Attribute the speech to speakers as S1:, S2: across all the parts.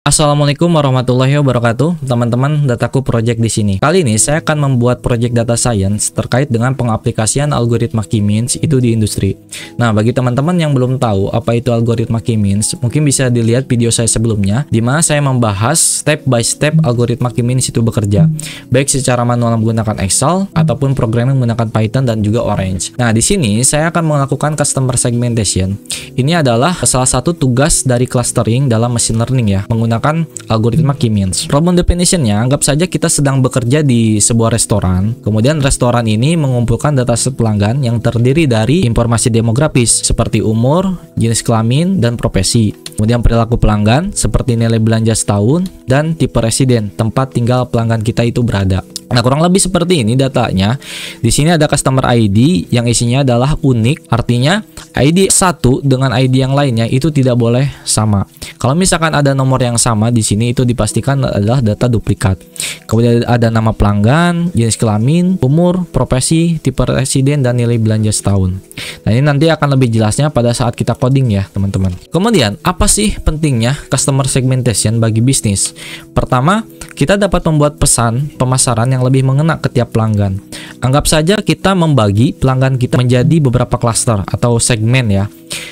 S1: Assalamualaikum warahmatullahi wabarakatuh, teman-teman Dataku Project di sini. Kali ini saya akan membuat project data science terkait dengan pengaplikasian algoritma K-means itu di industri. Nah, bagi teman-teman yang belum tahu apa itu algoritma K-means, mungkin bisa dilihat video saya sebelumnya, di mana saya membahas step by step algoritma K-means itu bekerja, baik secara manual menggunakan Excel ataupun programming menggunakan Python dan juga Orange. Nah, di sini saya akan melakukan customer segmentation. Ini adalah salah satu tugas dari clustering dalam machine learning ya, menggunakan algoritma K-means. Problem definition-nya, anggap saja kita sedang bekerja di sebuah restoran. Kemudian restoran ini mengumpulkan dataset pelanggan yang terdiri dari informasi demografis seperti umur, jenis kelamin, dan profesi. Kemudian perilaku pelanggan seperti nilai belanja setahun dan tipe residen, tempat tinggal pelanggan kita itu berada. Nah, kurang lebih seperti ini datanya. Di sini ada customer ID yang isinya adalah unik, artinya ID satu dengan ID yang lainnya itu tidak boleh sama. Kalau misalkan ada nomor yang sama di sini itu dipastikan adalah data duplikat. Kemudian ada nama pelanggan, jenis kelamin, umur, profesi, tipe residen, dan nilai belanja setahun. Nah, ini nanti akan lebih jelasnya pada saat kita coding ya, teman-teman. Kemudian, apa sih pentingnya customer segmentation bagi bisnis? Pertama, kita dapat membuat pesan pemasaran yang lebih mengena ke tiap pelanggan. Anggap saja kita membagi pelanggan kita menjadi beberapa klaster atau segmen ya.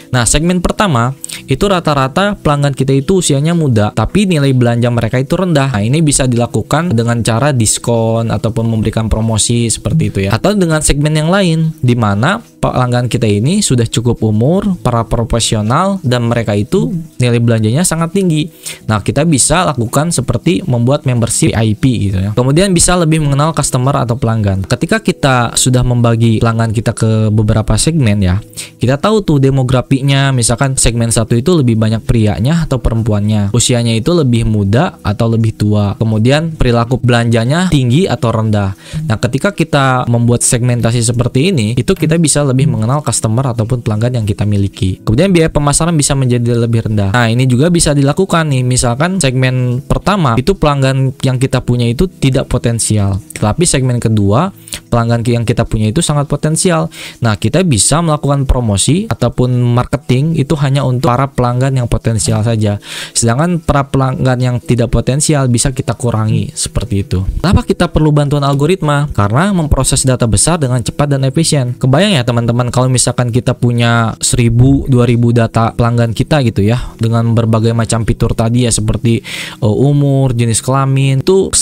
S1: Nah, segmen pertama itu rata-rata pelanggan kita itu usianya muda, tapi nilai belanja mereka itu rendah. Nah, ini bisa dilakukan dengan cara diskon ataupun memberikan promosi seperti itu ya. Atau dengan segmen yang lain, di mana pelanggan kita ini sudah cukup umur, para profesional, dan mereka itu nilai belanjanya sangat tinggi. Nah, kita bisa lakukan seperti membuat membership VIP gitu ya. Kemudian bisa lebih mengenal customer atau pelanggan. Ketika kita sudah membagi pelanggan kita ke beberapa segmen ya, kita tahu tuh demografinya, misalkan segmen satu itu lebih banyak prianya atau perempuannya, usianya itu lebih muda atau lebih tua, kemudian perilaku belanjanya tinggi atau rendah. Nah, ketika kita membuat segmentasi seperti ini, itu kita bisa lebih mengenal customer ataupun pelanggan yang kita miliki. Kemudian biaya pemasaran bisa menjadi lebih rendah. Nah, ini juga bisa dilakukan nih, misalkan segmen pertama itu pelanggan yang kita punya itu tidak potensial, tetapi segmen kedua pelanggan yang kita punya itu sangat potensial. Nah, kita bisa melakukan promosi ataupun marketing itu hanya untuk para pelanggan yang potensial saja. Sedangkan para pelanggan yang tidak potensial bisa kita kurangi seperti itu. Kenapa kita perlu bantuan algoritma? Karena memproses data besar dengan cepat dan efisien. Kebayang ya teman-teman, kalau misalkan kita punya 1000, 2000 data pelanggan kita gitu ya, dengan berbagai macam fitur tadi ya, seperti umur, jenis kelamin, itu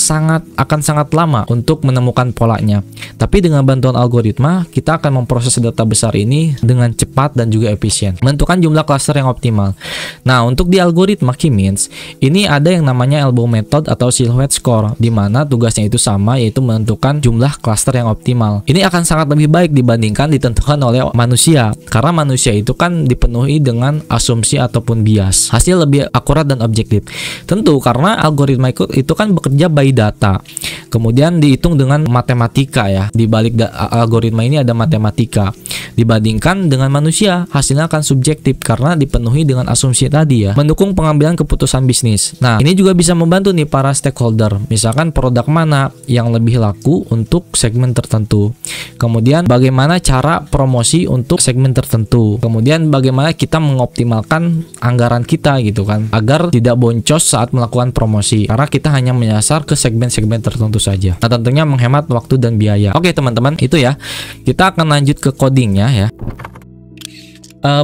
S1: akan sangat lama untuk menemukan polanya. Tapi dengan bantuan algoritma, kita akan memproses data besar ini dengan cepat dan juga efisien, menentukan jumlah klaster yang optimal. Nah, untuk di algoritma K-means, ini ada yang namanya elbow method atau silhouette score, di mana tugasnya itu sama, yaitu menentukan jumlah klaster yang optimal. Ini akan sangat lebih baik dibandingkan ditentukan oleh manusia, karena manusia itu kan dipenuhi dengan asumsi ataupun bias. Hasil lebih akurat dan objektif. Tentu karena algoritma itu kan bekerja by data. Kemudian dihitung dengan matematika ya. Di balik algoritma ini ada matematika. Dibandingkan dengan manusia, hasilnya akan subjektif karena dipenuhi dengan asumsi tadi ya. Mendukung pengambilan keputusan bisnis. Nah, ini juga bisa membantu nih para stakeholder. Misalkan produk mana yang lebih laku untuk segmen tertentu. Kemudian bagaimana cara promosi untuk segmen tertentu. Kemudian bagaimana kita mengoptimalkan anggaran kita gitu kan, agar tidak boncos saat melakukan promosi. Karena kita hanya menyasar ke segmen-segmen tertentu saja. Nah, tentunya menghemat waktu dan biaya. Oke teman-teman, itu ya. Kita akan lanjut ke codingnya ya.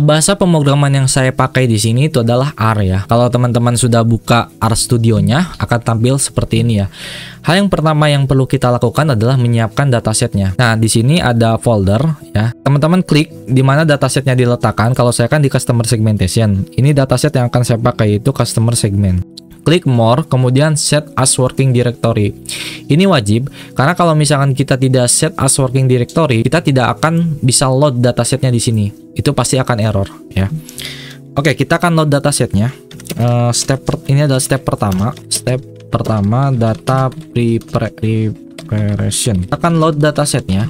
S1: Bahasa pemrograman yang saya pakai di sini itu adalah R ya. Kalau teman-teman sudah buka R Studio-nya, akan tampil seperti ini ya. Hal yang pertama yang perlu kita lakukan adalah menyiapkan datasetnya. Nah, di sini ada folder ya. Teman-teman klik di mana datasetnya diletakkan. Kalau saya kan di customer segmentation. Ini dataset yang akan saya pakai, itu customer segment. Klik more, kemudian set as working directory. Ini wajib, karena kalau misalkan kita tidak set as working directory, kita tidak akan bisa load datasetnya di sini. Itu pasti akan error ya. Oke, kita akan load datasetnya. Ini adalah step pertama. Step pertama, data preparation. Kita akan load datasetnya.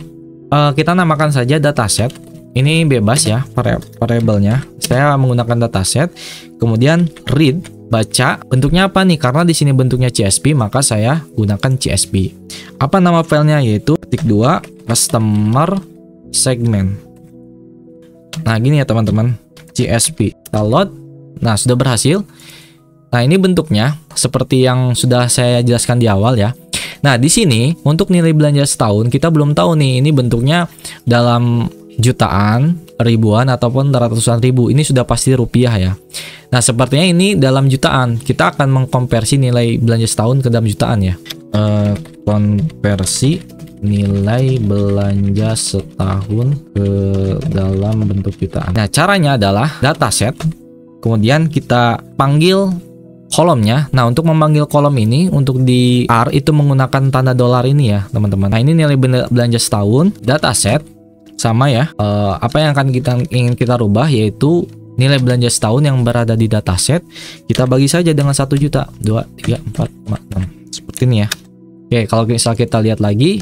S1: Kita namakan saja dataset. Ini bebas ya variabelnya. Saya menggunakan dataset. Kemudian read, baca. Bentuknya apa nih? Karena di sini bentuknya CSV, maka saya gunakan CSV. Apa nama filenya? Yaitu titik 2 customer segment. Nah, gini ya teman-teman, CSV. Kita load. Nah, sudah berhasil. Nah, ini bentuknya seperti yang sudah saya jelaskan di awal ya. Nah, di sini untuk nilai belanja setahun kita belum tahu nih ini bentuknya dalam jutaan, ribuan ataupun ratusan ribu. Ini sudah pasti rupiah ya. Nah, sepertinya ini dalam jutaan. Kita akan mengkonversi nilai belanja setahun ke dalam jutaan ya. Konversi nilai belanja setahun ke dalam bentuk jutaan. Nah, caranya adalah dataset. Kemudian kita panggil kolomnya. Nah, untuk memanggil kolom ini untuk di R itu menggunakan tanda dolar ini ya, teman-teman. Nah, ini nilai belanja setahun, dataset sama ya. Apa yang ingin kita rubah yaitu nilai belanja setahun yang berada di dataset. Kita bagi saja dengan 1 juta, 2, 3, 4, 5, 6. Seperti ini ya. Oke, kalau misal kita lihat lagi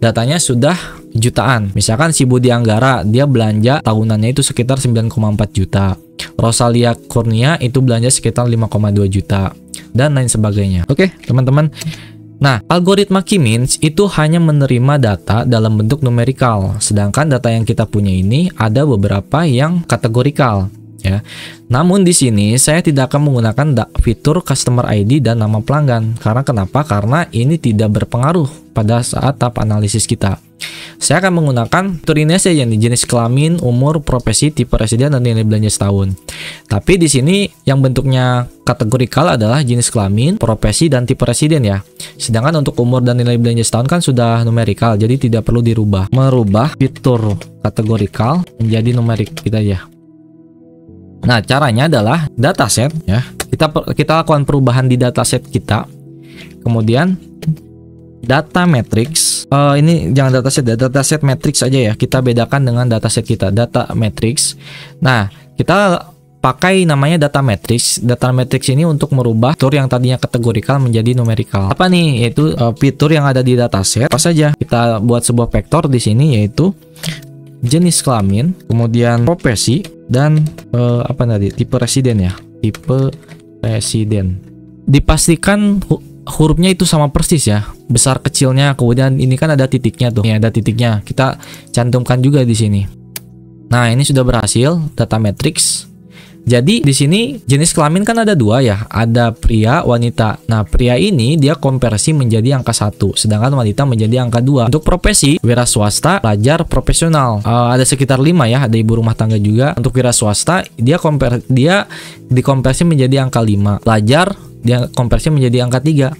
S1: datanya sudah jutaan. Misalkan si Budi Anggara dia belanja tahunannya itu sekitar 9,4 juta. Rosalia Kurnia itu belanja sekitar 5,2 juta dan lain sebagainya. Oke, teman-teman. Nah, algoritma K-means itu hanya menerima data dalam bentuk numerikal, sedangkan data yang kita punya ini ada beberapa yang kategorikal ya. Namun di sini saya tidak akan menggunakan fitur customer ID dan nama pelanggan. Karena kenapa? Karena ini tidak berpengaruh pada saat tahap analisis kita. Saya akan menggunakan fitur ini saja nih, jenis kelamin, umur, profesi, tipe residen, dan nilai belanja setahun. Tapi di sini yang bentuknya kategorikal adalah jenis kelamin, profesi, dan tipe residen ya. Sedangkan untuk umur dan nilai belanja setahun kan sudah numerikal, jadi tidak perlu dirubah. Merubah fitur kategorikal menjadi numerik kita ya. Nah, caranya adalah dataset ya. Kita lakukan perubahan di dataset kita. Kemudian data matrix. Ini jangan dataset matrix aja ya. Kita bedakan dengan dataset kita, data matrix. Nah, kita pakai namanya data matrix. Data matrix ini untuk merubah fitur yang tadinya kategorikal menjadi numerikal. Apa nih? Yaitu fitur yang ada di dataset. Apa saja? Kita buat sebuah vektor di sini yaitu jenis kelamin, kemudian profesi, dan apa tadi? Tipe residen ya. Tipe residen. Dipastikan hurufnya itu sama persis ya, besar kecilnya. Kemudian ini kan ada titiknya tuh. Ini ada titiknya. Kita cantumkan juga di sini. Nah, ini sudah berhasil data matrix. Jadi di sini jenis kelamin kan ada 2 ya, ada pria, wanita. Nah, pria ini dia konversi menjadi angka 1, sedangkan wanita menjadi angka 2. Untuk profesi, wira swasta, pelajar, profesional. Ada sekitar 5 ya, ada ibu rumah tangga juga. Untuk wira swasta, dia dikonversi menjadi angka 5. Pelajar, dia konversi menjadi angka 3.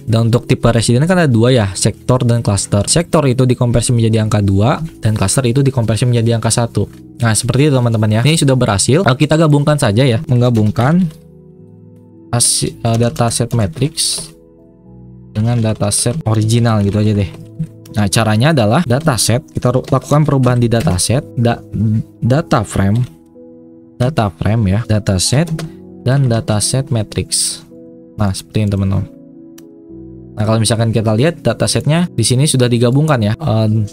S1: Dan untuk tipe residen kan ada 2 ya, sektor dan klaster. Sektor itu dikonversi menjadi angka 2 dan klaster itu dikonversi menjadi angka 1. Nah, seperti itu teman-teman ya. Ini sudah berhasil. Kita gabungkan saja ya, menggabungkan dataset matrix dengan dataset original gitu aja deh. Nah, caranya adalah dataset, kita lakukan perubahan di dataset, data frame ya, dataset dan dataset matrix. Nah, seperti ini teman-teman. Nah, kalau misalkan kita lihat datasetnya di sini sudah digabungkan ya.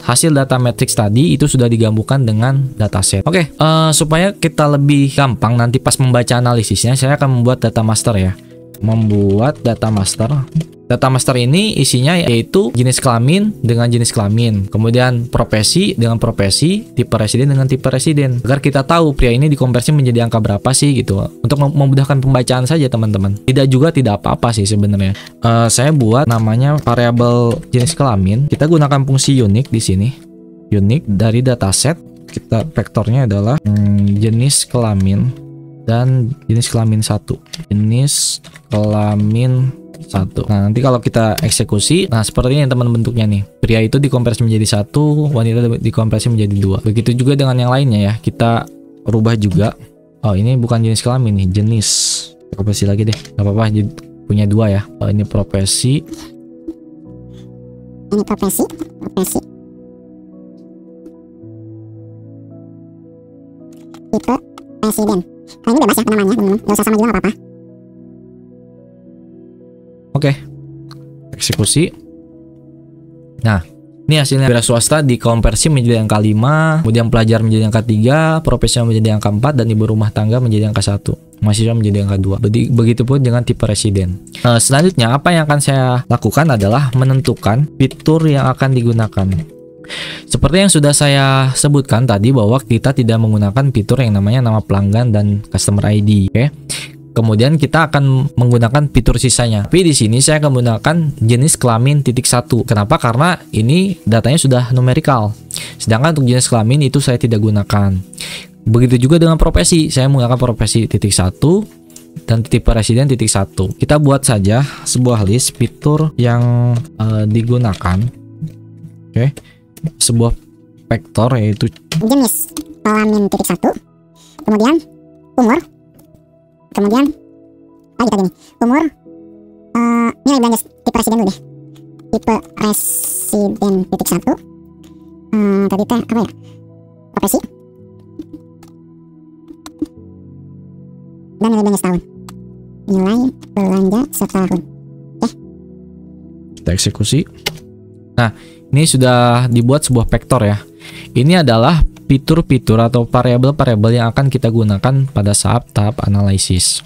S1: Hasil data matrix tadi itu sudah digabungkan dengan dataset. Oke, supaya kita lebih gampang nanti pas membaca analisisnya, saya akan membuat data master ya. Membuat data master. Data master ini isinya yaitu jenis kelamin dengan jenis kelamin, kemudian profesi dengan profesi, tipe residen dengan tipe residen, agar kita tahu pria ini dikonversi menjadi angka berapa sih gitu. Untuk memudahkan pembacaan saja teman-teman. Tidak apa-apa sih sebenarnya. Saya buat namanya variabel jenis kelamin. Kita gunakan fungsi unique di sini. Unique dari dataset. Kita vektornya adalah jenis kelamin dan jenis kelamin 1. Jenis kelamin 1. Nah, nanti kalau kita eksekusi, nah seperti ini teman bentuknya nih. Pria itu dikonversi menjadi 1, wanita dikonversi menjadi 2. Begitu juga dengan yang lainnya ya. Kita rubah juga. Oh, ini bukan jenis kelamin nih, jenis. Konversi lagi deh. Gak apa-apa, punya 2 ya. Oh, ini profesi.
S2: Ini profesi. Tipe presiden. Nah, ini bebas ya penamaannya, teman-teman. Gak usah sama juga, gak apa-apa.
S1: Oke, eksekusi. Nah, ini hasilnya. Wira swasta dikonversi menjadi angka 5, kemudian pelajar menjadi angka 3, profesional menjadi angka 4, dan ibu rumah tangga menjadi angka 1. Mahasiswa menjadi angka 2. Begitupun dengan tipe residen. Selanjutnya, apa yang akan saya lakukan adalah menentukan fitur yang akan digunakan. Seperti yang sudah saya sebutkan tadi bahwa kita tidak menggunakan fitur yang namanya nama pelanggan dan customer ID. Oke. Kemudian kita akan menggunakan fitur sisanya. Tapi di sini saya akan menggunakan jenis kelamin titik 1. Kenapa? Karena ini datanya sudah numerikal. Sedangkan untuk jenis kelamin itu saya tidak gunakan. Begitu juga dengan profesi. Saya menggunakan profesi titik 1 dan titik presiden titik 1. Kita buat saja sebuah list fitur yang digunakan. Oke. Sebuah vektor yaitu
S2: jenis kelamin titik 1, kemudian umur, kemudian kita gini, umur, nilai belanja tipe presiden dulu deh, tipe presiden titik 1, tadi teh apa ya, profesi, dan nilai belanja setahun, nilai belanja setahun. Oke,
S1: kita eksekusi. Nah, ini sudah dibuat sebuah vektor ya. Ini adalah fitur-fitur atau variabel-variabel yang akan kita gunakan pada saat tahap analisis.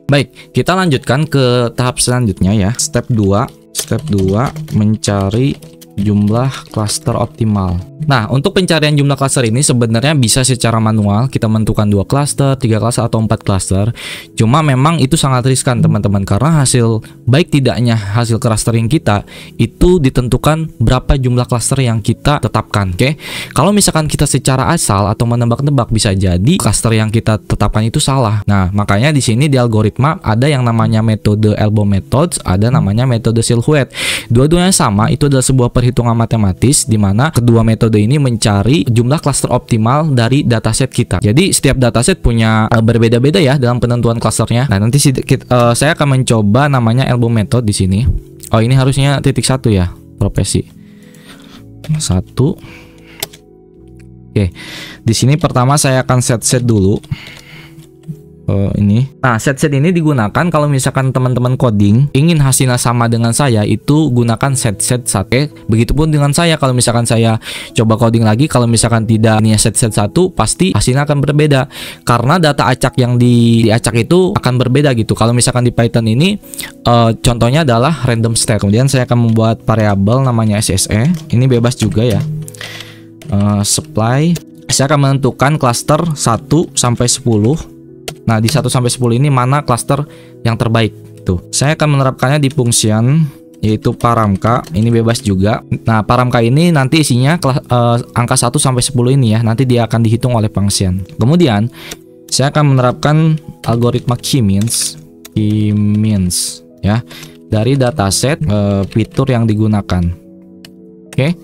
S1: Baik, kita lanjutkan ke tahap selanjutnya ya. Step 2 mencari jumlah klaster optimal. Nah, untuk pencarian jumlah klaster ini sebenarnya bisa secara manual, kita menentukan 2 klaster, 3 klaster atau 4 klaster. Cuma memang itu sangat riskan teman-teman, karena hasil baik tidaknya hasil clustering kita itu ditentukan berapa jumlah klaster yang kita tetapkan. Oke. Kalau misalkan kita secara asal atau menebak-nebak, bisa jadi klaster yang kita tetapkan itu salah. Nah, makanya di sini di algoritma ada yang namanya metode elbow methods, ada namanya metode silhouette. Dua-duanya sama, itu adalah sebuah perhitungan matematis di mana kedua metode ini mencari jumlah klaster optimal dari dataset kita. Jadi setiap dataset punya berbeda-beda ya dalam penentuan klasternya. Nah, nanti saya akan mencoba namanya elbow method di sini. Oh, ini harusnya titik 1 ya, profesi 1. Oke. Di sini pertama saya akan set dulu. Ini. Nah, set ini digunakan kalau misalkan teman-teman coding ingin hasilnya sama dengan saya, itu gunakan set 1. Begitupun dengan saya, kalau misalkan saya coba coding lagi, kalau misalkan tidak ini set 1, pasti hasilnya akan berbeda karena data acak yang diacak itu akan berbeda gitu. Kalau misalkan di Python ini contohnya adalah random state. Kemudian saya akan membuat variabel namanya SSE. Ini bebas juga ya. Supply. Saya akan menentukan cluster 1 sampai 10. Nah, di 1 sampai 10 ini mana klaster yang terbaik tuh. Saya akan menerapkannya di function yaitu paramka. Ini bebas juga. Nah, paramka ini nanti isinya angka 1 sampai 10 ini ya. Nanti dia akan dihitung oleh function. Kemudian saya akan menerapkan algoritma key-means ya dari dataset fitur yang digunakan. Oke.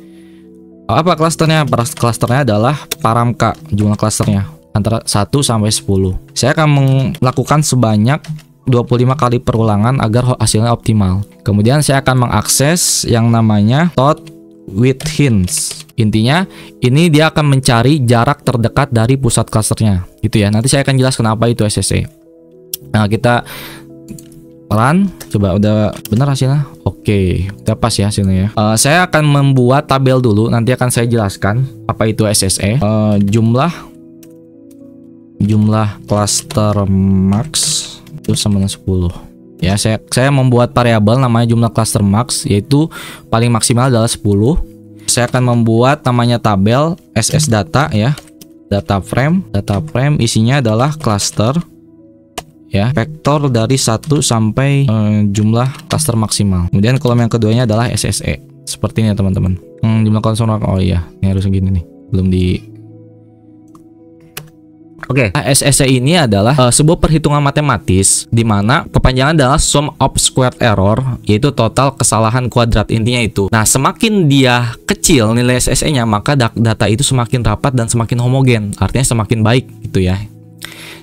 S1: Apa klasternya? Klasternya adalah paramka, jumlah klasternya antara 1 sampai 10. Saya akan melakukan sebanyak 25 kali perulangan agar hasilnya optimal. Kemudian saya akan mengakses yang namanya tot with hints. Intinya ini dia akan mencari jarak terdekat dari pusat klasternya gitu ya. Nanti saya akan jelaskan apa itu SSE. Nah, kita run, coba udah benar hasilnya. Oke, udah pas ya hasilnya ya. Saya akan membuat tabel dulu, nanti akan saya jelaskan apa itu SSE. Jumlah cluster max itu sama dengan 10. Ya, saya membuat variabel namanya jumlah cluster max, yaitu paling maksimal adalah 10. Saya akan membuat namanya tabel SS data ya. Data frame isinya adalah cluster ya, vektor dari 1 sampai jumlah cluster maksimal. Kemudian kolom yang keduanya adalah SSE. Seperti ini ya, teman-teman. Jumlah cluster, oh iya, ini harus segini nih. Belum di. Oke, SSE ini adalah sebuah perhitungan matematis di mana kepanjangan adalah sum of squared error, yaitu total kesalahan kuadrat, intinya itu. Nah, semakin dia kecil nilai SSE-nya, maka data itu semakin rapat dan semakin homogen, artinya semakin baik gitu ya.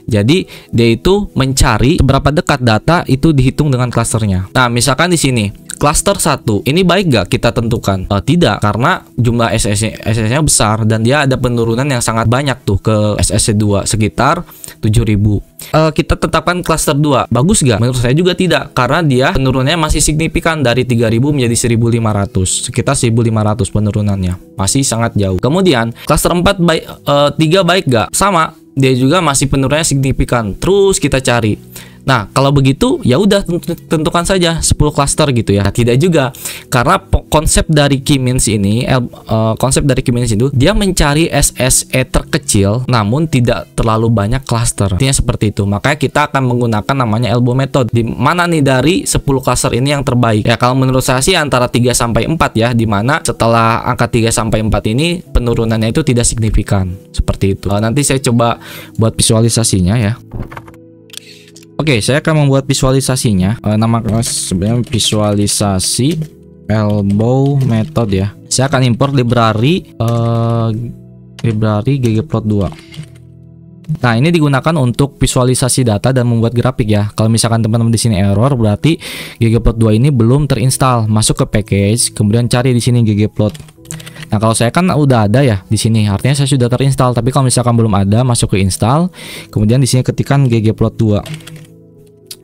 S1: Jadi dia itu mencari seberapa dekat data itu dihitung dengan klasternya. Nah, misalkan di sini klaster 1 ini baik gak kita tentukan? Tidak, karena jumlah SSE-nya besar dan dia ada penurunan yang sangat banyak tuh ke SSE 2 sekitar 7.000. Kita tetapkan klaster 2 bagus gak? Menurut saya juga tidak, karena dia penurunannya masih signifikan dari 3.000 menjadi 1.500, sekitar 1.500 penurunannya, masih sangat jauh. Kemudian klaster 4 3 baik gak? Sama, dia juga masih penurunannya signifikan. Terus kita cari Nah, kalau begitu ya udah tentukan saja 10 cluster gitu ya. Nah, tidak juga, karena konsep dari K-means ini itu dia mencari SSE terkecil namun tidak terlalu banyak cluster. Artinya seperti itu. Makanya kita akan menggunakan namanya elbow method. Di mana nih dari 10 cluster ini yang terbaik? Ya kalau menurut saya sih antara 3 sampai 4 ya, di mana setelah angka 3 sampai 4 ini penurunannya itu tidak signifikan. Seperti itu. Nanti saya coba buat visualisasinya ya. Oke, saya akan membuat visualisasinya. Nama sebenarnya visualisasi elbow method ya. Saya akan import library ggplot2. Nah, ini digunakan untuk visualisasi data dan membuat grafik ya. Kalau misalkan teman-teman di sini error, berarti ggplot2 ini belum terinstall. Masuk ke package, kemudian cari di sini ggplot. Nah, kalau saya kan udah ada ya di sini, artinya saya sudah terinstall. Tapi kalau misalkan belum ada, masuk ke install, kemudian di sini ketikkan ggplot2.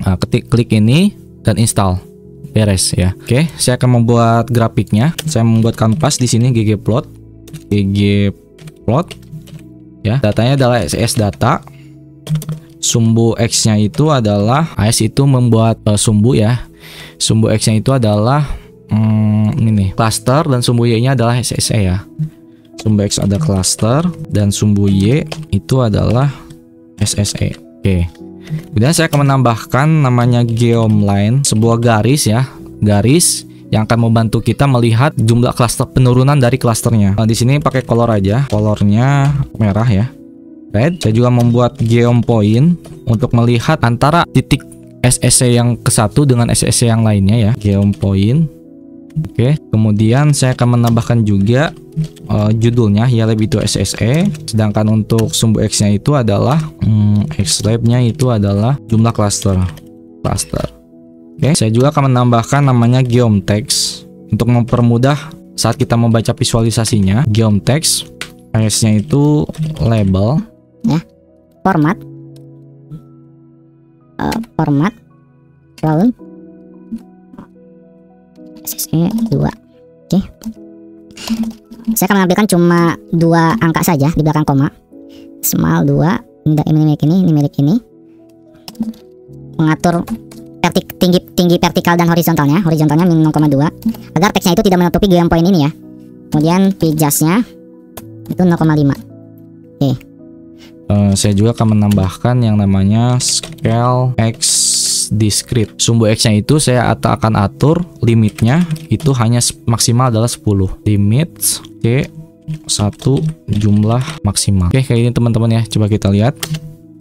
S1: Nah, klik ini dan install, beres ya. Oke, saya akan membuat grafiknya. Saya membuat kanvas di sini ggplot ya. Datanya adalah SSE data. Sumbu X-nya itu adalah AS itu membuat sumbu ya. Sumbu X-nya itu adalah ini cluster dan sumbu Y-nya adalah SSE ya. Sumbu X ada cluster dan sumbu Y itu adalah SSE. Oke. Kemudian saya akan menambahkan namanya geomline, sebuah garis ya, garis yang akan membantu kita melihat jumlah cluster penurunan dari clusternya. Di sini pakai color aja, colornya merah ya, red. Saya juga membuat geom point untuk melihat antara titik SSE yang ke satu dengan SSE yang lainnya ya, geom point. Oke, kemudian saya akan menambahkan juga judulnya YLab itu SSE, sedangkan untuk sumbu X-nya itu adalah XLab-nya itu adalah jumlah cluster. Oke, saya juga akan menambahkan namanya geom text untuk mempermudah saat kita membaca visualisasinya. Geom text, S-nya itu label
S2: ya, format, lalu SSE 2. Oke. Saya akan mengambilkan cuma 2 angka saja di belakang koma. Small 2, ini milik ini. Mengatur tinggi vertikal dan horizontalnya min 0,2 agar teksnya itu tidak menutupi geom point ini ya. Kemudian pijasnya itu 0,5. Oke.
S1: Saya juga akan menambahkan yang namanya scale X discrete. Sumbu X-nya itu saya akan atur limitnya itu hanya maksimal adalah 10. Limit Oke, 1 jumlah maksimal. Oke, kayak ini teman-teman ya. Coba kita lihat.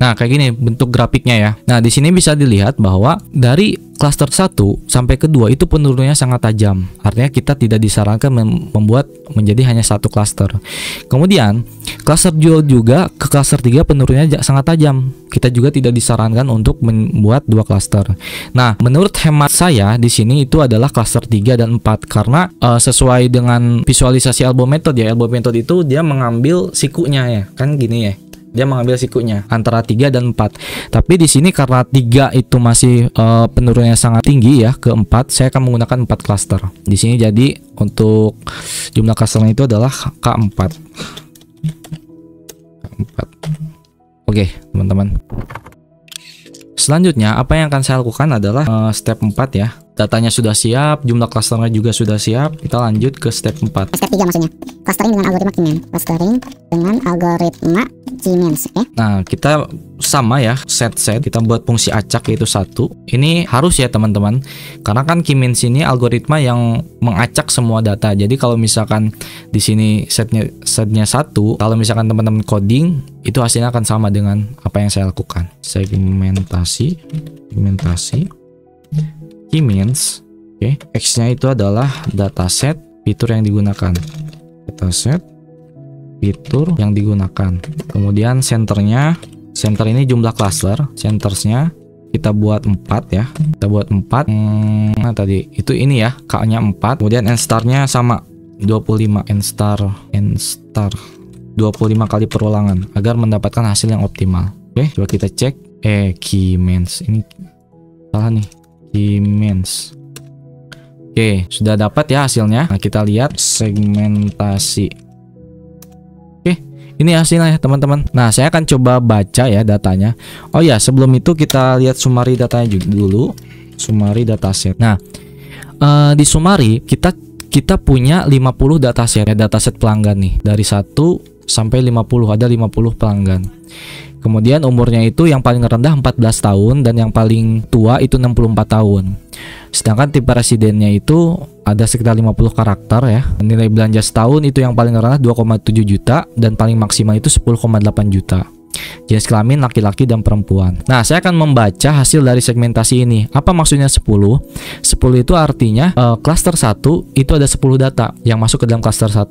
S1: Nah, kayak gini bentuk grafiknya ya. Nah, di sini bisa dilihat bahwa dari cluster 1 sampai ke 2 itu penurunannya sangat tajam. Artinya kita tidak disarankan membuat menjadi hanya satu cluster. Kemudian, cluster 2 juga ke cluster 3 penurunannya sangat tajam. Kita juga tidak disarankan untuk membuat 2 cluster. Nah, menurut hemat saya di sini itu adalah cluster 3 dan 4 karena sesuai dengan visualisasi elbow method ya. Elbow method itu dia mengambil sikunya ya. Kan gini ya. Dia mengambil sikunya antara 3 dan 4. Tapi di sini karena 3 itu masih penurunannya sangat tinggi ya, ke 4 saya akan menggunakan 4 cluster. Di sini jadi untuk jumlah clusternya itu adalah K4. Oke, teman-teman. Selanjutnya apa yang akan saya lakukan adalah step 4 ya. Datanya sudah siap, jumlah clusternya juga sudah siap. Kita lanjut ke step 4.
S2: Step 3 maksudnya. Clustering dengan algoritma K-means. Oke.
S1: Nah, kita sama ya, set kita buat fungsi acak yaitu 1. Ini harus ya teman-teman. Karena kan K-means ini algoritma yang mengacak semua data. Jadi kalau misalkan di sini setnya 1, kalau misalkan teman-teman coding itu hasilnya akan sama dengan apa yang saya lakukan. Segmentasi K-means. Oke, X-nya itu adalah dataset fitur yang digunakan. Dataset fitur yang digunakan. Kemudian center ini jumlah cluster. Centersnya kita buat 4 ya. Kita buat 4. Nah, tadi itu ini ya, K-nya 4. Kemudian n star-nya sama 25. N star 25 kali perulangan agar mendapatkan hasil yang optimal. Oke, coba kita cek. K-means ini salah nih. K-means. Oke, sudah dapat ya hasilnya. Nah, kita lihat segmentasi. Oke, Ini hasilnya ya teman-teman. Nah, saya akan coba baca ya datanya. Oh ya, sebelum itu kita lihat summary datanya dulu. Summary dataset. Nah, di summary kita punya 50 dataset ya, dataset pelanggan nih. Dari 1 sampai 50 ada 50 pelanggan. Kemudian umurnya itu yang paling rendah 14 tahun dan yang paling tua itu 64 tahun. Sedangkan tipe residennya itu ada sekitar 50 karakter ya. Nilai belanja setahun itu yang paling rendah 2,7 juta dan paling maksimal itu 10,8 juta. Jenis kelamin laki-laki dan perempuan. Nah, saya akan membaca hasil dari segmentasi ini. Apa maksudnya 10? 10 itu artinya klaster 1 itu ada 10 data yang masuk ke dalam klaster 1.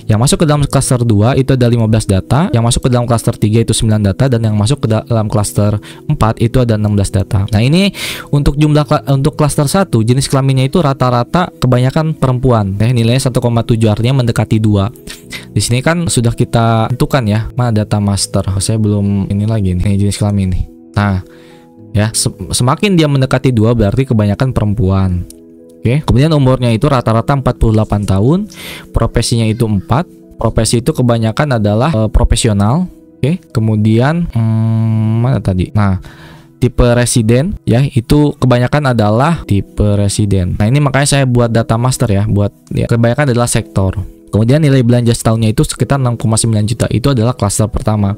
S1: Yang masuk ke dalam klaster 2 itu ada 15 data, yang masuk ke dalam klaster 3 itu 9 data, dan yang masuk ke dalam klaster 4 itu ada 16 data. Nah, ini untuk untuk klaster 1 jenis kelaminnya itu rata-rata kebanyakan perempuan. Nilainya 1,7 artinya mendekati 2. Di sini kan sudah kita tentukan ya, mana data master. Saya belum ini lagi nih jenis kelamin nih. Nah, ya semakin dia mendekati 2 berarti kebanyakan perempuan. Oke, kemudian umurnya itu rata-rata 48 tahun, profesinya itu 4. Profesi itu kebanyakan adalah profesional. Oke, kemudian mana tadi? Nah, tipe residen ya itu kebanyakan adalah tipe residen. Nah, ini makanya saya buat data master ya, buat ya, kebanyakan adalah sektor. Kemudian nilai belanja setahunnya itu sekitar 6,9 juta. Itu adalah klaster pertama.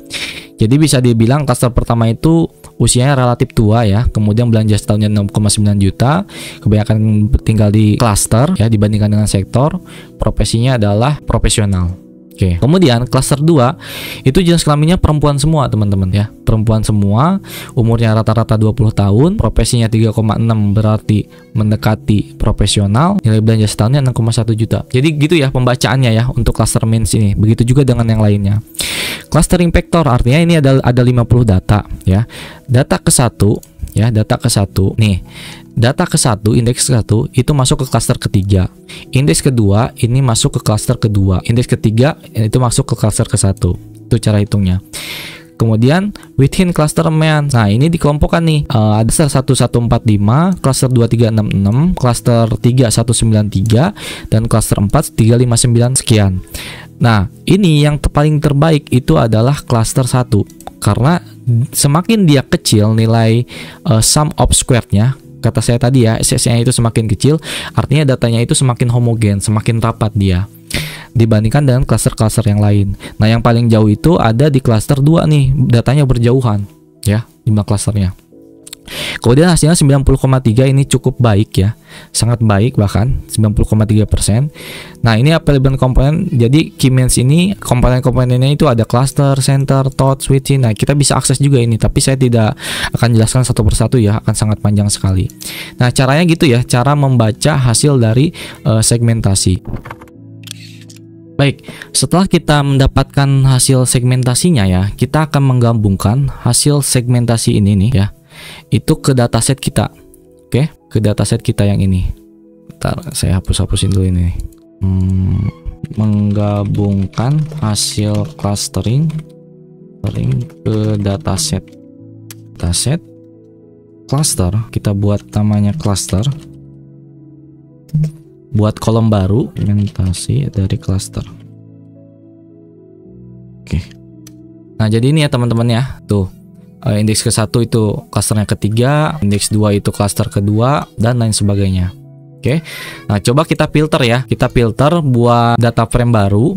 S1: Jadi bisa dibilang klaster pertama itu usianya relatif tua ya. Kemudian belanja setahunnya 6,9 juta. Kebanyakan tinggal di klaster ya dibandingkan dengan sektor. Profesinya adalah profesional. Oke. Kemudian klaster 2 itu jenis kelaminnya perempuan semua, teman-teman ya. Perempuan semua, umurnya rata-rata 20 tahun, profesinya 3,6 berarti mendekati profesional, nilai belanja setahunnya 6,1 juta. Jadi gitu ya pembacaannya ya untuk klaster mains ini. Begitu juga dengan yang lainnya. Cluster impactor artinya ini ada 50 data ya. Data ke-1 ya, data ke-1 nih. Data ke-1, indeks ke-1 itu masuk ke klaster ketiga. Indeks kedua ini masuk ke klaster kedua. Indeks ketiga itu masuk ke klaster ke-1. Itu cara hitungnya. Kemudian within cluster main. Nah, ini dikelompokkan nih. Ada cluster 1145, cluster 2366, cluster 3193 dan cluster 4359 sekian. Nah, ini yang paling terbaik itu adalah cluster 1 karena semakin dia kecil nilai sum of squared-nya, kata saya tadi ya, SS-nya itu semakin kecil, artinya datanya itu semakin homogen, semakin rapat dia dibandingkan dengan klaster-klaster yang lain. Nah, yang paling jauh itu ada di klaster 2 nih, datanya berjauhan ya, jumlah klasternya. Kemudian hasilnya 90,3, ini cukup baik ya, sangat baik bahkan 90,3%. Nah, ini available komponen. Jadi Keymains ini komponen-komponennya itu ada cluster, center, thought, switching. Nah, kita bisa akses juga ini, tapi saya tidak akan jelaskan satu persatu ya, akan sangat panjang sekali. Nah, caranya gitu ya, cara membaca hasil dari segmentasi. Baik, setelah kita mendapatkan hasil segmentasinya ya, kita akan menggabungkan hasil segmentasi ini nih ya, itu ke dataset kita. Oke, ke dataset kita yang ini. Bentar, saya hapus-hapusin dulu ini. Menggabungkan hasil clustering ke dataset. Dataset cluster, kita buat namanya cluster. Buat kolom baru, segmentasi dari cluster. Oke. Nah, jadi ini ya teman-teman ya. Tuh. Indeks ke-1 itu klasternya ketiga, indeks 2 itu klaster kedua, dan lain sebagainya. Oke. Nah, coba kita filter ya. Kita filter buat data frame baru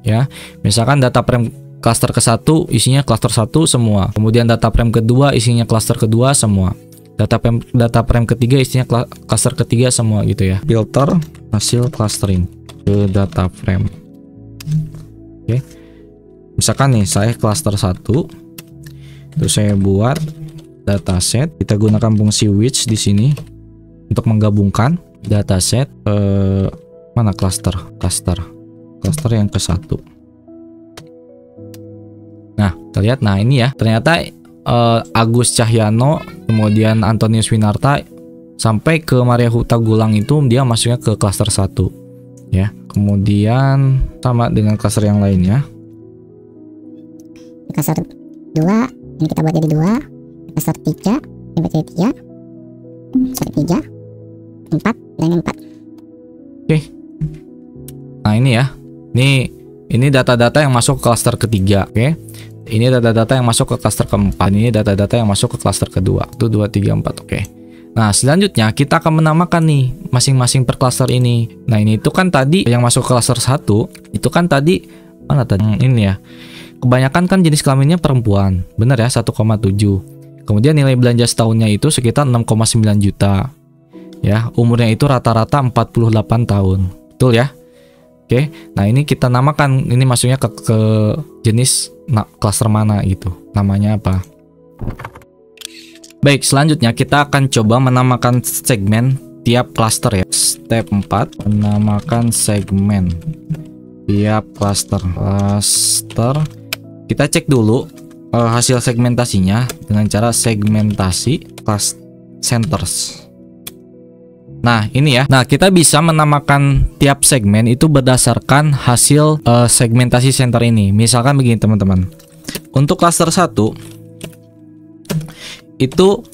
S1: ya. Misalkan data frame klaster ke-1 isinya klaster 1 semua. Kemudian data frame kedua isinya klaster kedua semua. Data frame ketiga isinya klaster ketiga semua gitu ya. Filter hasil clustering ke data frame. Oke. Misalkan nih saya cluster 1. Terus saya buat dataset. Kita gunakan fungsi which di sini untuk menggabungkan dataset mana cluster yang ke-1. Nah, kita lihat. Nah, ini ya. Ternyata Agus Cahyano, kemudian Antonius Winarta sampai ke Maria Hutagulang itu dia masuknya ke klaster 1 ya. Kemudian sama dengan klaster yang lainnya.
S2: Klaster 2 ini kita buat jadi 2, klaster 3 ini buat jadi 3, klaster 3 4 dan 4.
S1: Oke. Nah, ini ya. Ini Ini data-data yang masuk ke klaster ketiga. Oke. Ini data-data yang masuk ke klaster keempat. Ini data-data yang masuk ke klaster kedua. 1, 2, 3, 4. Oke. Nah, selanjutnya kita akan menamakan nih masing-masing per klaster ini. Nah, ini itu kan tadi yang masuk ke klaster 1, itu kan tadi mana tadi? Ini ya. Kebanyakan kan jenis kelaminnya perempuan. Benar ya, 1,7. Kemudian nilai belanja setahunnya itu sekitar 6,9 juta. Ya, umurnya itu rata-rata 48 tahun. Betul ya? Oke. Nah, ini kita namakan, ini masuknya ke jenis klaster mana gitu. Namanya apa? Baik, selanjutnya kita akan coba menamakan segmen tiap klaster ya. Step 4, menamakan segmen tiap klaster. Kita cek dulu hasil segmentasinya dengan cara segmentasi class centers. Nah, ini ya. Nah, kita bisa menamakan tiap segmen itu berdasarkan hasil segmentasi center ini. Misalkan begini, teman-teman. Untuk klaster 1 itu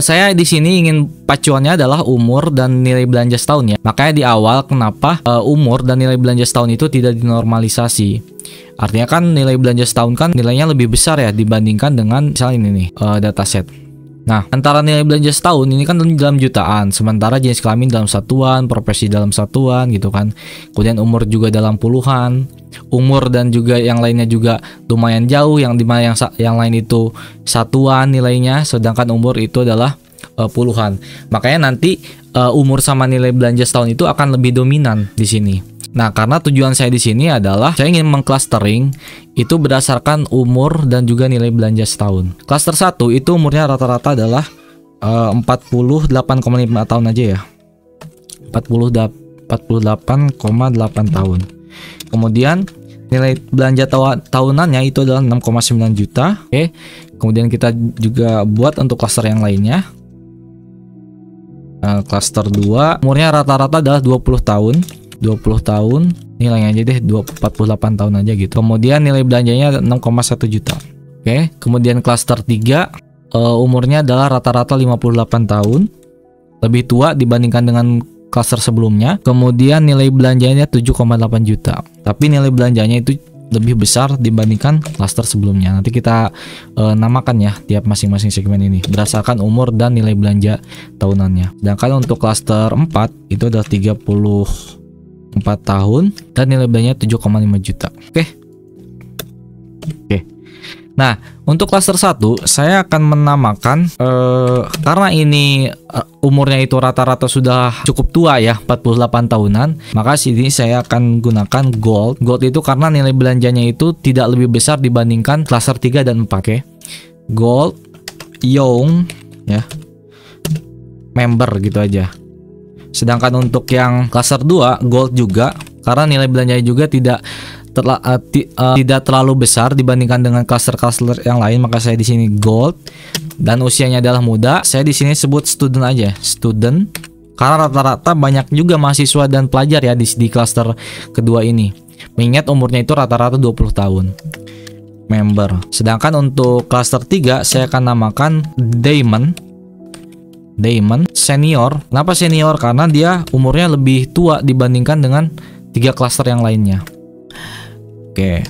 S1: saya di sini ingin pacuannya adalah umur dan nilai belanja setahun ya. Makanya di awal kenapa umur dan nilai belanja setahun itu tidak dinormalisasi. Artinya kan nilai belanja setahun kan nilainya lebih besar ya dibandingkan dengan misalnya ini nih dataset. Nah, antara nilai belanja setahun ini kan dalam jutaan, sementara jenis kelamin dalam satuan, profesi dalam satuan gitu kan. Kemudian umur juga dalam puluhan. Umur dan juga yang lainnya juga lumayan jauh, yang dimana yang lain itu satuan nilainya, sedangkan umur itu adalah puluhan. Makanya nanti umur sama nilai belanja setahun itu akan lebih dominan di sini. Nah, karena tujuan saya di sini adalah saya ingin mengclustering itu berdasarkan umur dan juga nilai belanja setahun. Klaster 1 itu umurnya rata-rata adalah 48,5 tahun aja ya. 48,8 tahun. Kemudian nilai belanja tahunannya itu adalah 6,9 juta. Oke. Kemudian kita juga buat untuk klaster yang lainnya. Klaster 2 umurnya rata-rata adalah 20 tahun. 20 tahun, nilainya aja deh 48 tahun aja gitu. Kemudian nilai belanjanya 6,1 juta. Oke, kemudian klaster 3 umurnya adalah rata-rata 58 tahun. Lebih tua dibandingkan dengan klaster sebelumnya. Kemudian nilai belanjanya 7,8 juta. Tapi nilai belanjanya itu lebih besar dibandingkan klaster sebelumnya. Nanti kita namakan ya tiap masing-masing segmen ini berdasarkan umur dan nilai belanja tahunannya. Sedangkan untuk klaster 4 itu adalah 34 tahun dan nilai belanjanya 7,5 juta. Oke. Nah, untuk klaster 1 saya akan menamakan karena ini umurnya itu rata-rata sudah cukup tua ya, 48 tahunan, maka sini saya akan gunakan gold. Gold itu karena nilai belanjanya itu tidak lebih besar dibandingkan klaster 3 dan 4 ya. Gold, young ya. Member gitu aja. Sedangkan untuk yang klaster 2 gold juga karena nilai belanjanya juga tidak terlalu besar dibandingkan dengan klaster-klaster yang lain, maka saya di sini gold dan usianya adalah muda. Saya di sini sebut student aja, student karena rata-rata banyak juga mahasiswa dan pelajar ya di klaster kedua ini. Mengingat umurnya itu rata-rata 20 tahun. Member. Sedangkan untuk klaster 3 saya akan namakan Diamond senior. Kenapa senior? Karena dia umurnya lebih tua dibandingkan dengan 3 klaster yang lainnya. Oke.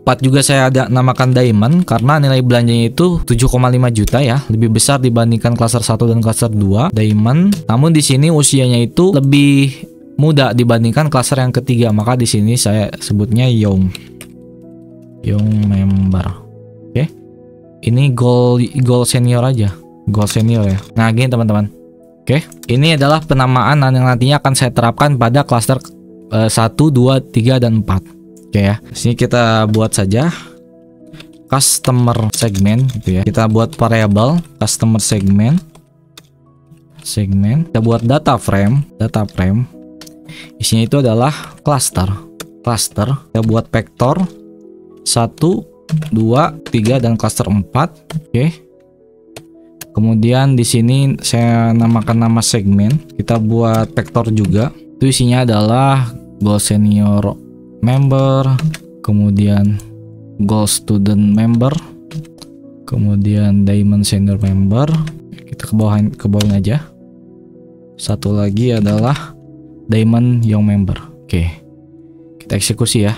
S1: 4 juga saya ada namakan Diamond karena nilai belanjanya itu 7,5 juta ya, lebih besar dibandingkan klaster 1 dan klaster 2. Diamond. Namun di sini usianya itu lebih muda dibandingkan klaster yang ketiga, maka di sini saya sebutnya young member. Oke. Ini gold senior aja. Gold senior ya. Nah, gini teman-teman. Oke. Ini adalah penamaan yang nantinya akan saya terapkan pada klaster 1, 2, 3 dan 4. Oke ya. Sini kita buat saja customer segment gitu ya. Kita buat variabel customer segment. Kita buat data frame. Isinya itu adalah cluster. Kita buat vektor 1, 2, 3 dan cluster 4. Oke. Kemudian di sini saya namakan nama segmen. Kita buat vektor juga. Itu isinya adalah gold senior member, kemudian gold student member, kemudian diamond senior member. Kita kebawahin aja. Satu lagi adalah diamond young member. Oke. Kita eksekusi ya.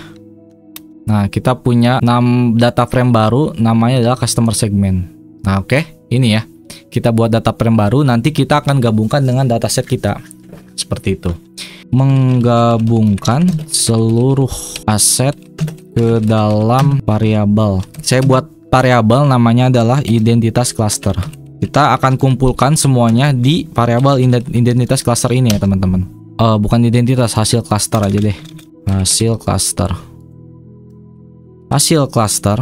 S1: Nah, kita punya 6 data frame baru, namanya adalah customer segment. Nah, oke, ini ya. Kita buat data frame baru, nanti kita akan gabungkan dengan dataset kita. Seperti itu. Menggabungkan seluruh aset ke dalam variabel. Saya buat variabel namanya adalah identitas cluster. Kita akan kumpulkan semuanya di variabel identitas cluster ini ya, teman-teman. Bukan identitas, hasil cluster aja deh. Hasil cluster. Hasil cluster.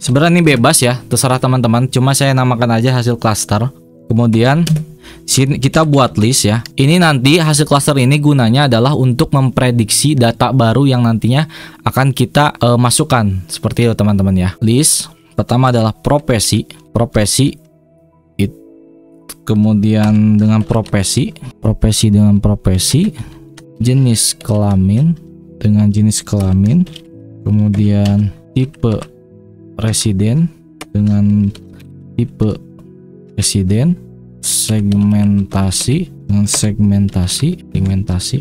S1: Sebenarnya ini bebas ya, terserah teman-teman. Cuma saya namakan aja hasil cluster. Kemudian sini kita buat list ya. Ini nanti hasil cluster ini gunanya adalah untuk memprediksi data baru yang nantinya akan kita masukkan. Seperti itu teman-teman ya. List pertama adalah profesi. Kemudian dengan profesi dengan profesi, jenis kelamin dengan jenis kelamin, kemudian tipe residen dengan tipe residen, segmentasi dengan segmentasi,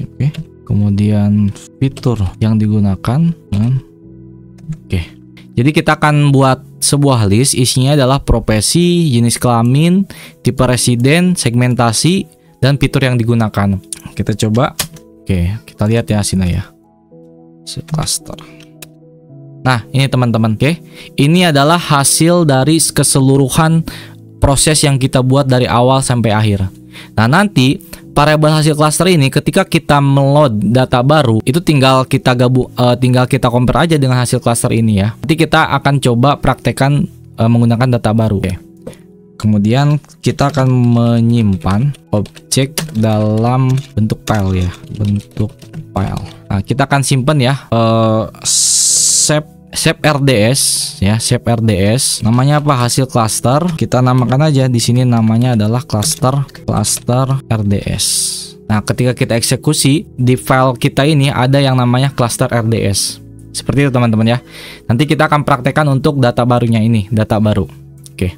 S1: oke. Kemudian fitur yang digunakan dengan oke. Jadi kita akan buat sebuah list, isinya adalah profesi, jenis kelamin, tipe residen, segmentasi, dan fitur yang digunakan. Kita coba. Oke, kita lihat ya hasilnya ya. Cluster. Nah, ini teman-teman, oke. Ini adalah hasil dari keseluruhan proses yang kita buat dari awal sampai akhir. Nah, nanti variabel hasil cluster ini ketika kita meload data baru itu tinggal kita tinggal kita compare aja dengan hasil cluster ini ya. Nanti kita akan coba praktekkan menggunakan data baru. Oke. Kemudian kita akan menyimpan objek dalam bentuk file ya, bentuk file. Nah, kita akan simpan ya shape RDS ya, shape RDS. Namanya apa? Hasil cluster. Kita namakan aja di sini, namanya adalah cluster RDS. Nah, ketika kita eksekusi di file kita ini ada yang namanya cluster RDS. Seperti itu teman-teman ya. Nanti kita akan praktekkan untuk data barunya ini, data baru. Oke.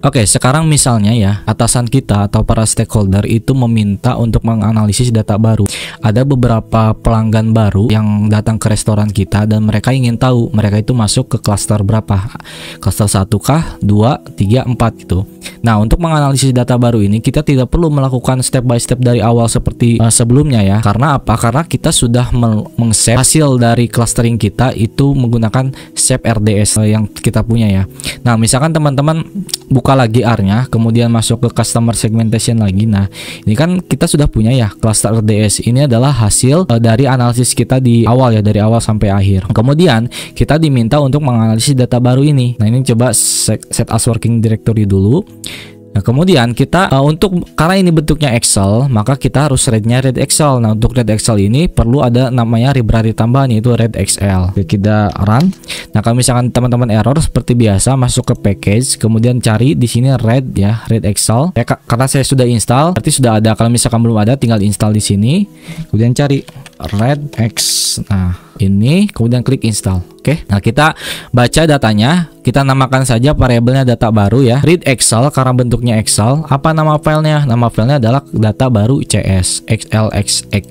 S1: Oke, sekarang misalnya ya, atasan kita atau para stakeholder itu meminta untuk menganalisis data baru. Ada beberapa pelanggan baru yang datang ke restoran kita dan mereka ingin tahu mereka itu masuk ke klaster berapa. Klaster 1 kah, 2, 3, 4 gitu. Nah, untuk menganalisis data baru ini kita tidak perlu melakukan step by step dari awal seperti sebelumnya ya. Karena apa? Karena kita sudah meng-save hasil dari clustering kita itu menggunakan shape RDS yang kita punya ya. Nah, misalkan teman-teman buka lagi R-nya, kemudian masuk ke customer segmentation lagi. Nah, ini kan kita sudah punya ya cluster RDS. Ini adalah hasil dari analisis kita di awal ya, dari awal sampai akhir. Kemudian kita diminta untuk menganalisis data baru ini. Nah, ini coba set as working directory dulu. Nah, kemudian kita karena ini bentuknya Excel, maka kita harus read-nya read Excel. Nah, untuk read Excel ini perlu ada namanya library tambahan, yaitu read XL. Oke, kita run. Nah, kalau misalkan teman-teman error seperti biasa, masuk ke package, kemudian cari di sini read ya, read Excel. Karena saya sudah install, berarti sudah ada. Kalau misalkan belum ada, tinggal install di sini. Kemudian cari read X. Nah, ini kemudian klik install. Oke. Nah, kita baca datanya. Kita namakan saja variabelnya data baru ya. Read Excel karena bentuknya Excel. Apa nama filenya? Nama filenya adalah data baru CS XLXX.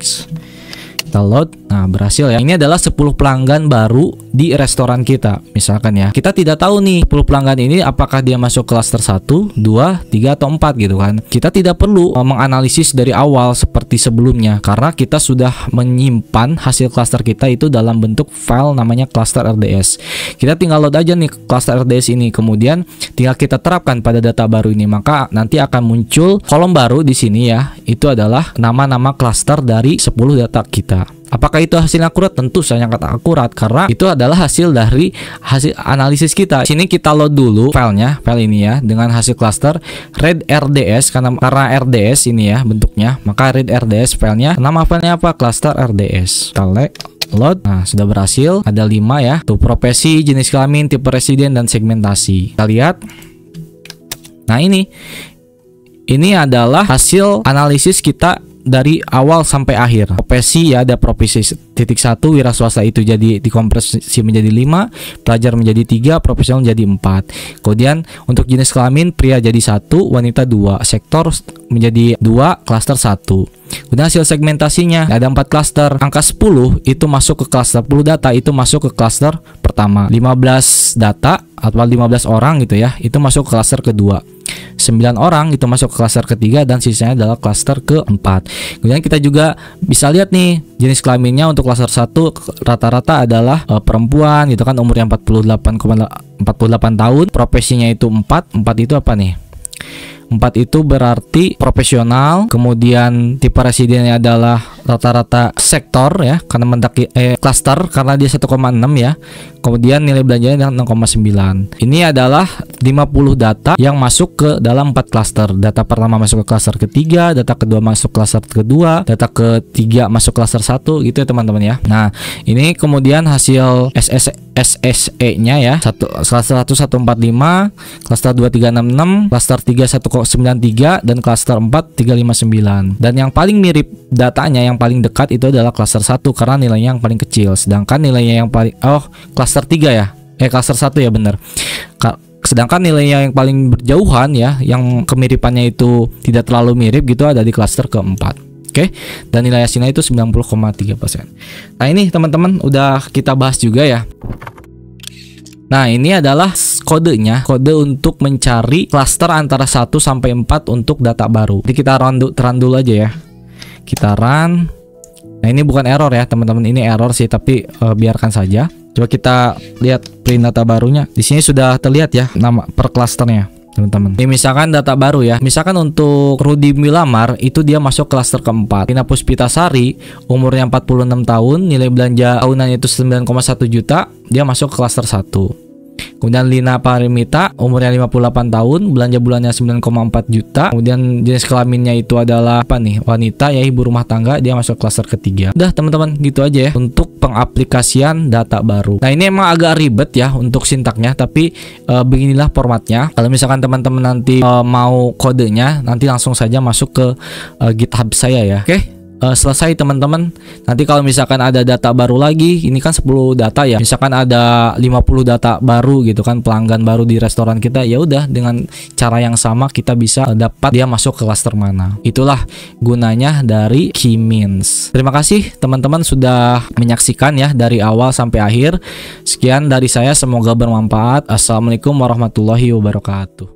S1: Kita load. Nah, berhasil ya. Ini adalah 10 pelanggan baru di restoran kita. Misalkan ya. Kita tidak tahu nih 10 pelanggan ini apakah dia masuk klaster 1, 2, 3 atau 4 gitu kan. Kita tidak perlu menganalisis dari awal seperti sebelumnya karena kita sudah menyimpan hasil klaster kita itu dalam bentuk file namanya cluster RDS. Kita tinggal load aja nih cluster RDS ini, kemudian tinggal kita terapkan pada data baru ini, maka nanti akan muncul kolom baru di sini ya. Itu adalah nama-nama cluster dari 10 data kita. Apakah itu hasilnya akurat? Tentu sangat akurat karena itu adalah hasil dari hasil analisis kita. Sini kita load dulu filenya, file ini ya, dengan hasil cluster read RDS karena RDS ini ya bentuknya, maka read RDS filenya. Nama filenya apa? Cluster RDS. Kita load. Nah, sudah berhasil. Ada 5 ya. Tuh, profesi, jenis kelamin, tipe residen, dan segmentasi. Kita lihat. Nah, ini adalah hasil analisis kita dari awal sampai akhir. Profesi ya, ada profesi titik 1, wira swasta itu jadi dikompresi menjadi 5, pelajar menjadi 3, profesional menjadi 4. Kemudian untuk jenis kelamin, pria jadi 1, wanita 2, sektor menjadi 2, klaster 1. Kemudian hasil segmentasinya ada 4 klaster. Angka 10 itu masuk ke klaster 10 data itu masuk ke klaster pertama. 15 data atau 15 orang gitu ya, itu masuk ke klaster kedua. 9 orang itu masuk ke klaster ketiga dan sisanya adalah klaster keempat. Kemudian kita juga bisa lihat nih jenis kelaminnya untuk klaster 1 rata-rata adalah perempuan gitu kan, umurnya 48 tahun, profesinya itu 4 itu apa nih? 4 itu berarti profesional, kemudian tipe residennya adalah rata-rata sektor ya, karena mendaki klaster karena dia 1,6 ya. Kemudian nilai belanjanya 6,9. Ini adalah 50 data yang masuk ke dalam 4 klaster. Data pertama masuk ke klaster ketiga, data kedua masuk ke klaster kedua, data ketiga masuk klaster 1 gitu ya teman-teman ya. Nah, ini kemudian hasil SSE-nya ya. Klaster 1 145, klaster 2 366, klaster 3 193 dan klaster 4 359. Dan yang paling mirip datanya yang paling dekat itu adalah klaster 1 karena nilainya yang paling kecil. Sedangkan nilainya yang paling klaster 3 ya. Klaster 1 ya benar. Sedangkan nilainya yang paling berjauhan ya, yang kemiripannya itu tidak terlalu mirip gitu ada di klaster keempat. Oke, dan nilai hasilnya itu 90,3%. Nah, ini teman-teman udah kita bahas juga ya. Nah, ini adalah kodenya, kode untuk mencari klaster antara 1 sampai 4 untuk data baru. Jadi kita run dulu aja ya. Kita run. Nah, ini bukan error ya, teman-teman. Ini error sih, tapi biarkan saja. Coba kita lihat print data barunya. Di sini sudah terlihat ya nama per klasternya, teman-teman. Ini misalkan data baru ya. Misalkan untuk Rudy Milamar itu dia masuk klaster keempat. Rina Puspitasari umurnya 46 tahun, nilai belanja tahunan itu 9,1 juta, dia masuk ke klaster 1. Kemudian Lina Parimita umurnya 58 tahun, belanja bulannya 9,4 juta. Kemudian jenis kelaminnya itu adalah apa nih? Wanita ya, ibu rumah tangga, dia masuk klaster ketiga. Udah teman-teman, gitu aja ya untuk pengaplikasian data baru. Nah, ini emang agak ribet ya untuk sintaknya, tapi beginilah formatnya. Kalau misalkan teman-teman nanti mau kodenya, nanti langsung saja masuk ke GitHub saya ya. Oke. Selesai teman-teman. Nanti kalau misalkan ada data baru lagi, ini kan 10 data ya. Misalkan ada 50 data baru gitu kan, pelanggan baru di restoran kita, ya udah dengan cara yang sama kita bisa dapat dia masuk ke klaster mana. Itulah gunanya dari Key-Means. Terima kasih teman-teman sudah menyaksikan ya dari awal sampai akhir. Sekian dari saya, semoga bermanfaat. Assalamualaikum warahmatullahi wabarakatuh.